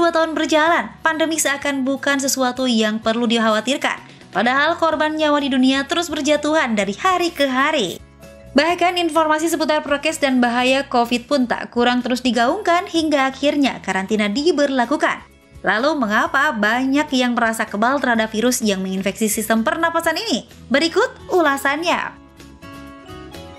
2 tahun berjalan, pandemi seakan bukan sesuatu yang perlu dikhawatirkan. Padahal korban nyawa di dunia terus berjatuhan dari hari ke hari. Bahkan informasi seputar prokes dan bahaya COVID pun tak kurang terus digaungkan hingga akhirnya karantina diberlakukan. Lalu mengapa banyak yang merasa kebal terhadap virus yang menginfeksi sistem pernapasan ini? Berikut ulasannya.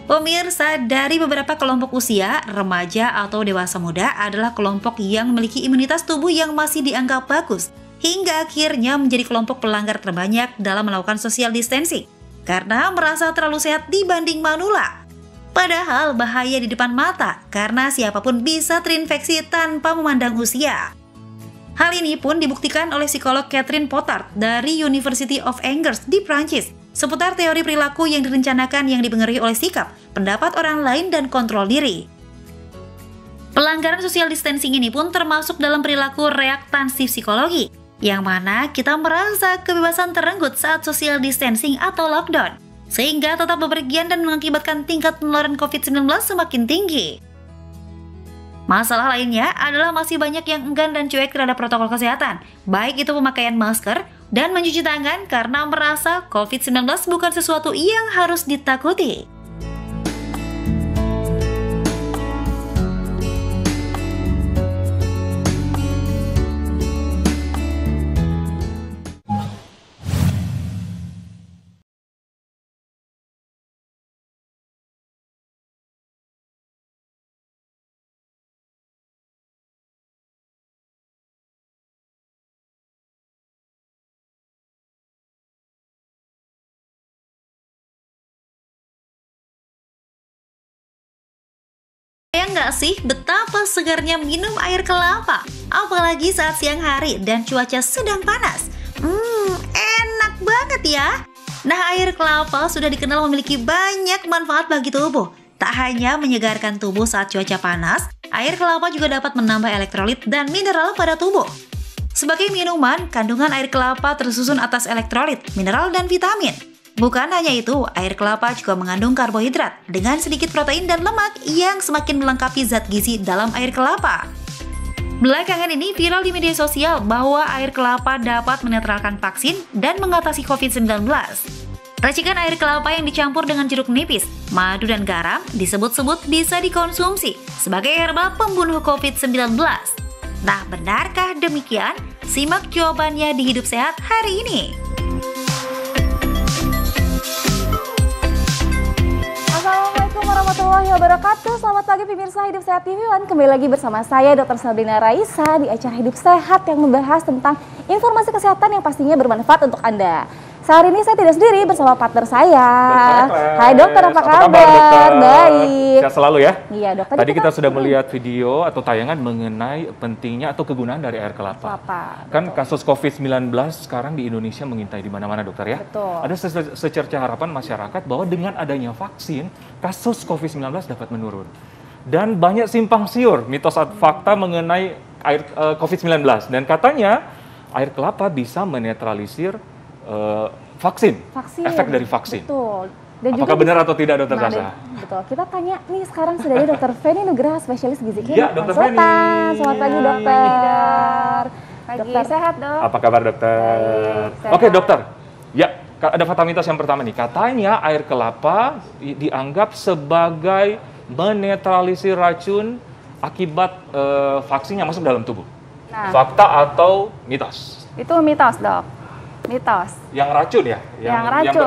Pemirsa, dari beberapa kelompok usia, remaja atau dewasa muda adalah kelompok yang memiliki imunitas tubuh yang masih dianggap bagus, hingga akhirnya menjadi kelompok pelanggar terbanyak dalam melakukan social distancing, karena merasa terlalu sehat dibanding manula. Padahal bahaya di depan mata, karena siapapun bisa terinfeksi tanpa memandang usia. Hal ini pun dibuktikan oleh psikolog Catherine Potard dari University of Angers di Prancis, seputar teori perilaku yang direncanakan yang dipengaruhi oleh sikap, pendapat orang lain, dan kontrol diri. Pelanggaran social distancing ini pun termasuk dalam perilaku reaktansi psikologi, yang mana kita merasa kebebasan terenggut saat social distancing atau lockdown, sehingga tetap bepergian dan mengakibatkan tingkat penularan COVID-19 semakin tinggi. Masalah lainnya adalah masih banyak yang enggan dan cuek terhadap protokol kesehatan, baik itu pemakaian masker dan mencuci tangan karena merasa COVID-19 bukan sesuatu yang harus ditakuti. Ya nggak sih, betapa segarnya minum air kelapa, apalagi saat siang hari dan cuaca sedang panas. Enak banget ya. Nah, air kelapa sudah dikenal memiliki banyak manfaat bagi tubuh. Tak hanya menyegarkan tubuh saat cuaca panas, air kelapa juga dapat menambah elektrolit dan mineral pada tubuh. Sebagai minuman, kandungan air kelapa tersusun atas elektrolit, mineral, dan vitamin. Bukan hanya itu, air kelapa juga mengandung karbohidrat dengan sedikit protein dan lemak yang semakin melengkapi zat gizi dalam air kelapa. Belakangan ini viral di media sosial bahwa air kelapa dapat menetralkan vaksin dan mengatasi COVID-19. Racikan air kelapa yang dicampur dengan jeruk nipis, madu, dan garam disebut-sebut bisa dikonsumsi sebagai herbal pembunuh COVID-19. Nah, benarkah demikian? Simak jawabannya di Hidup Sehat hari ini. Assalamualaikum warahmatullahi wabarakatuh. Selamat pagi pemirsa Hidup Sehat TV One. Kembali lagi bersama saya Dr. Sabrina Raisa di acara Hidup Sehat yang membahas tentang informasi kesehatan yang pastinya bermanfaat untuk Anda. Sehari ini saya tidak sendiri bersama partner saya. Hai dokter, apa kabar? Dokter? Baik. Sehat selalu ya? Iya dokter. Tadi kita sudah melihat video atau tayangan mengenai pentingnya atau kegunaan dari air kelapa. Kan kasus COVID-19 sekarang di Indonesia mengintai di mana-mana dokter ya? Betul. Ada secerca harapan masyarakat bahwa dengan adanya vaksin, kasus COVID-19 dapat menurun. Dan banyak simpang siur, mitos atau fakta mengenai air COVID-19. Dan katanya air kelapa bisa menetralisir vaksin, efek dari vaksin. Betul. Dan apakah juga benar atau tidak dokter Sasa? Betul. Kita tanya nih sekarang sudah ada dokter Feni Nugraha, spesialis gizi klinik. Ya, dokter Feni. Selamat pagi dokter. Pagi, dokter sehat dok. Apa kabar dokter? Baik, Oke dokter. Ya, ada fakta mitos yang pertama nih. Katanya air kelapa dianggap sebagai menetralisir racun akibat vaksin yang masuk dalam tubuh. Nah. Fakta atau mitos? Itu mitos dok. Mitos. Yang racun ya? Yang racun.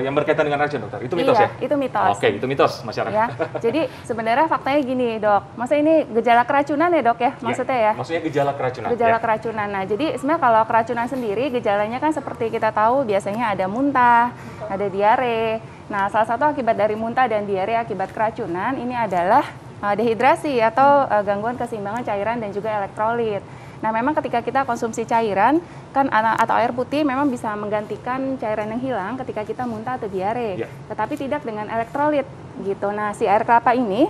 Yang berkaitan dengan racun dokter. Itu mitos Iya, ya? itu mitos. Oke, itu mitos masyarakat. Ya, jadi sebenarnya faktanya gini dok. Maksudnya ini gejala keracunan ya dok ya? Maksudnya ya? Maksudnya gejala keracunan. Gejala ya? keracunan. Nah, jadi sebenarnya kalau keracunan sendiri gejalanya kan seperti kita tahu biasanya ada muntah, ada diare. Nah, salah satu akibat dari muntah dan diare akibat keracunan ini adalah dehidrasi atau gangguan keseimbangan cairan dan juga elektrolit. Nah, memang ketika kita konsumsi cairan kan atau air putih memang bisa menggantikan cairan yang hilang ketika kita muntah atau diare. Tetapi tidak dengan elektrolit gitu. Nah, si air kelapa ini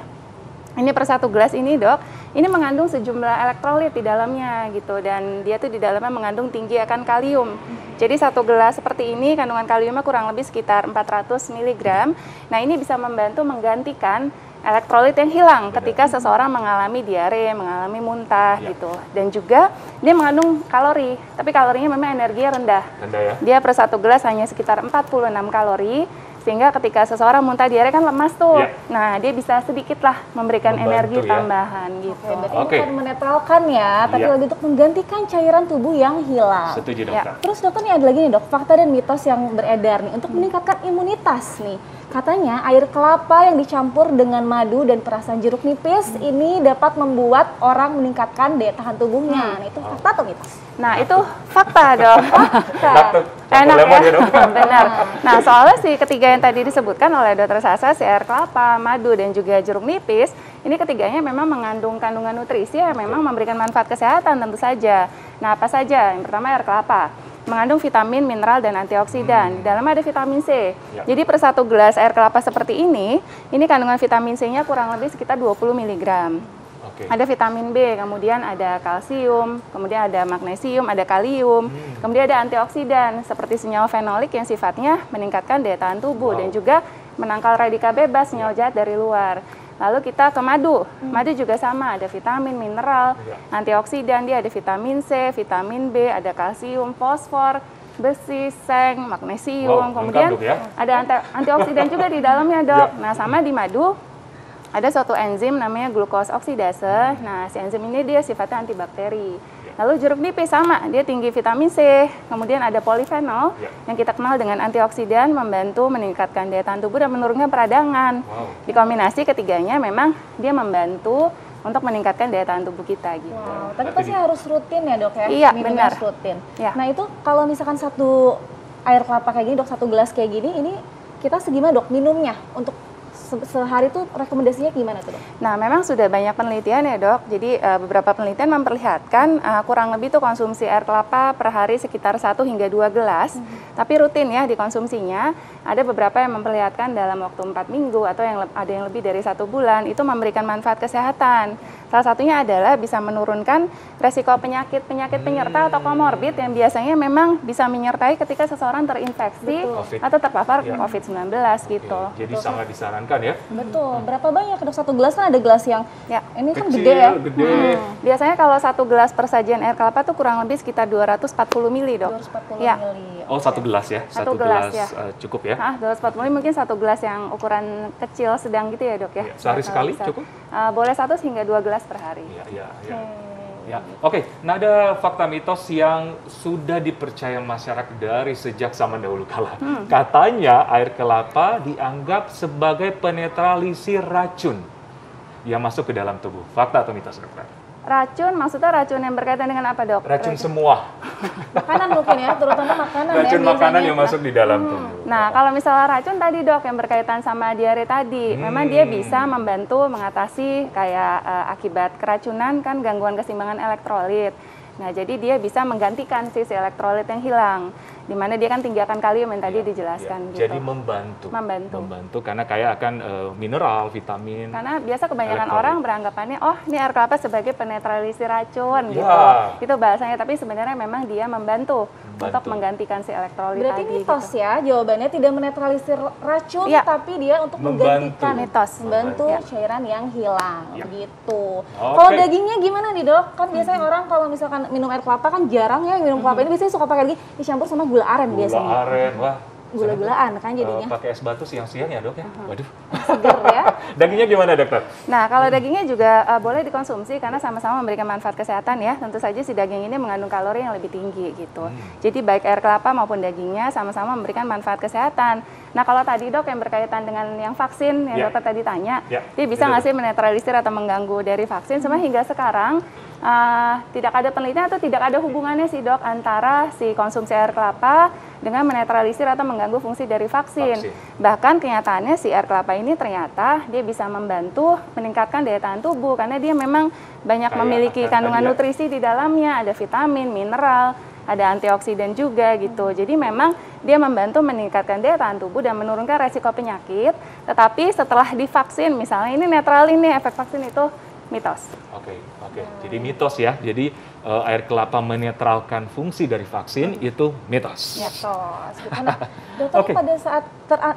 per satu gelas ini dok, ini mengandung sejumlah elektrolit di dalamnya gitu, dan dia tuh di dalamnya mengandung tinggi akan kalium. Jadi satu gelas seperti ini kandungan kaliumnya kurang lebih sekitar 400 mg. Nah, ini bisa membantu menggantikan elektrolit yang hilang ketika seseorang mengalami diare, mengalami muntah gitu. Dan juga dia mengandung kalori, tapi kalorinya memang energinya rendah. Rendah ya? Dia per 1 gelas hanya sekitar 46 kalori, sehingga ketika seseorang muntah diare kan lemas tuh. Nah, dia bisa sedikit lah memberikan energi tambahan gitu. Berarti bukan menetralkan ya, tapi lebih untuk menggantikan cairan tubuh yang hilang. Setuju dokter. Terus dokter nih ada lagi nih dok, fakta dan mitos yang beredar nih untuk meningkatkan imunitas nih. Katanya air kelapa yang dicampur dengan madu dan perasan jeruk nipis ini dapat membuat orang meningkatkan daya tahan tubuhnya. Nah, itu fakta atau mitos? Nah, itu fakta dong. Enak ya? Benar. Nah, soalnya si ketiga yang tadi disebutkan oleh Dokter Sasa, si air kelapa, madu, dan juga jeruk nipis, ini ketiganya memang mengandung kandungan nutrisi yang memang memberikan manfaat kesehatan tentu saja. Nah, apa saja? Yang pertama air kelapa. Mengandung vitamin, mineral, dan antioksidan. Di dalamnya ada vitamin C. Jadi per 1 gelas air kelapa seperti ini kandungan vitamin C-nya kurang lebih sekitar 20 mg. Ada vitamin B, kemudian ada kalsium, kemudian ada magnesium, ada kalium, kemudian ada antioksidan seperti senyawa fenolik yang sifatnya meningkatkan daya tahan tubuh dan juga menangkal radikal bebas, senyawa jahat dari luar. Lalu kita ke madu. Madu juga sama, ada vitamin, mineral, antioksidan, dia ada vitamin C, vitamin B, ada kalsium, fosfor, besi, seng, magnesium, kemudian ada antioksidan juga di dalamnya, dok. Nah, sama di madu ada suatu enzim namanya glukos oksidase. Nah, si enzim ini dia sifatnya antibakteri. Lalu jeruk nipis sama, dia tinggi vitamin C, kemudian ada polifenol yang kita kenal dengan antioksidan, membantu meningkatkan daya tahan tubuh dan menurunkan peradangan. Dikombinasi ketiganya memang dia membantu untuk meningkatkan daya tahan tubuh kita gitu. Tapi pasti harus rutin ya dok ya? Iya, benar. Rutin. Nah itu kalau misalkan satu air kelapa kayak gini dok, 1 gelas kayak gini, ini kita segimana dok minumnya untuk sehari itu rekomendasinya gimana tuh dok? Nah memang sudah banyak penelitian ya dok, jadi beberapa penelitian memperlihatkan kurang lebih tuh konsumsi air kelapa per hari sekitar 1 hingga 2 gelas, tapi rutin ya dikonsumsinya. Ada beberapa yang memperlihatkan dalam waktu 4 minggu atau ada yang lebih dari 1 bulan itu memberikan manfaat kesehatan. Salah satunya adalah bisa menurunkan resiko penyakit-penyakit penyerta atau komorbid yang biasanya memang bisa menyertai ketika seseorang terinfeksi atau terpapar COVID-19 gitu. Jadi sangat disarankan ya? Betul. Berapa banyak dok? 1 gelas kan ada gelas yang ini kan kecil, gede ya? Gede. Biasanya kalau 1 gelas persajian air kelapa tuh kurang lebih sekitar 240 mili dok. 240 mili. Oh 1 gelas ya? 1 gelas cukup ya? 240 mili mungkin 1 gelas yang ukuran kecil sedang gitu ya dok ya? Sehari sekali cukup? Boleh 1 hingga 2 gelas per hari. Oke. Nah ada fakta mitos yang sudah dipercaya masyarakat dari sejak zaman dahulu kala. Katanya air kelapa dianggap sebagai penetralisir racun yang masuk ke dalam tubuh. Fakta atau mitos dokter? Racun, maksudnya racun yang berkaitan dengan apa dok? Racun semua. Makanan mungkin ya, terutama makanan racun makanan yang masuk di dalam tubuh. Nah kalau misalnya racun tadi dok yang berkaitan sama diare tadi, memang dia bisa membantu mengatasi kayak akibat keracunan kan gangguan keseimbangan elektrolit. Nah jadi dia bisa menggantikan si elektrolit yang hilang, di mana dia kan tinggi akan kalium yang tadi dijelaskan gitu. Jadi membantu karena kayak akan mineral, vitamin. Karena biasa kebanyakan orang beranggapannya oh ini air kelapa sebagai penetralisir racun gitu. Itu bahasanya, tapi sebenarnya memang dia membantu untuk menggantikan si elektrolit berarti tadi. Mitos gitu. Ya jawabannya tidak menetralisir racun tapi dia untuk menggantikan membantu cairan yang hilang gitu. Kalau dagingnya gimana nih dok? Kan biasanya orang kalau misalkan minum air kelapa kan jarang ya minum kelapa ini biasanya suka pakai lagi dicampur sama gula aren biasanya. Gula aren, wah. Gula-gulaan kan jadinya. Pakai es batu siang-siang ya dok ya? Waduh. Seger ya. Dagingnya gimana dokter? Nah kalau dagingnya juga boleh dikonsumsi karena sama-sama memberikan manfaat kesehatan ya. Tentu saja si daging ini mengandung kalori yang lebih tinggi gitu. Jadi baik air kelapa maupun dagingnya sama-sama memberikan manfaat kesehatan. Nah kalau tadi dok yang berkaitan dengan yang vaksin yang dokter tadi tanya, dia bisa nggak sih menetralisir atau mengganggu dari vaksin? Sebenarnya hingga sekarang tidak ada penelitian atau tidak ada hubungannya sih dok antara si konsumsi air kelapa dengan menetralisir atau mengganggu fungsi dari vaksin. Bahkan kenyataannya si air kelapa ini ternyata dia bisa membantu meningkatkan daya tahan tubuh karena dia memang banyak memiliki kandungan nutrisi di dalamnya, ada vitamin, mineral, ada antioksidan juga gitu. Jadi memang dia membantu meningkatkan daya tahan tubuh dan menurunkan resiko penyakit. Tetapi setelah divaksin, misalnya ini netral ini efek vaksin itu mitos. Oke. Jadi mitos ya. Jadi air kelapa menetralkan fungsi dari vaksin itu mitos. Mitos. Nah, dokter Oke. pada saat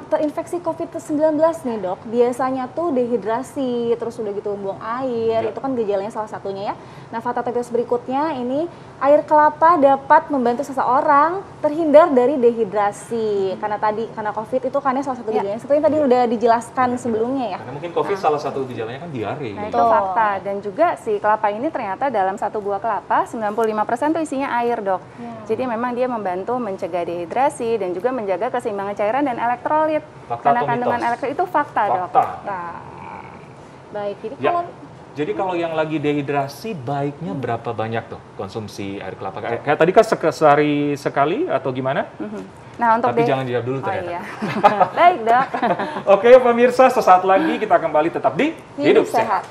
terinfeksi COVID-19 nih dok, biasanya tuh dehidrasi, terus udah gitu buang air, Ya. itu kan gejalanya salah satunya ya. Nah, fakta teknis berikutnya ini air kelapa dapat membantu seseorang terhindar dari dehidrasi. Karena COVID itu kan salah satu gejalanya. Seperti yang tadi udah dijelaskan sebelumnya ya. Karena mungkin COVID salah satu gejalanya kan diare. Nah, gitu. itu fakta. Dan juga si kelapa ini ternyata dalam satu buah kelapa 95% itu isinya air, Dok. Jadi memang dia membantu mencegah dehidrasi dan juga menjaga keseimbangan cairan dan elektrolit. Fakta Karena atau kandungan mitos? elektrolit itu fakta, Dok. Fakta. Baik, jadi Ya. kalau Jadi kalau yang lagi dehidrasi baiknya berapa banyak tuh konsumsi air kelapa? Kayak tadi kan sehari sekali atau gimana? Nah, untuk Tapi jangan jawab dulu Oh ternyata. iya. Baik, Dok. Oke pemirsa, sesaat lagi kita kembali tetap di hidup sehat.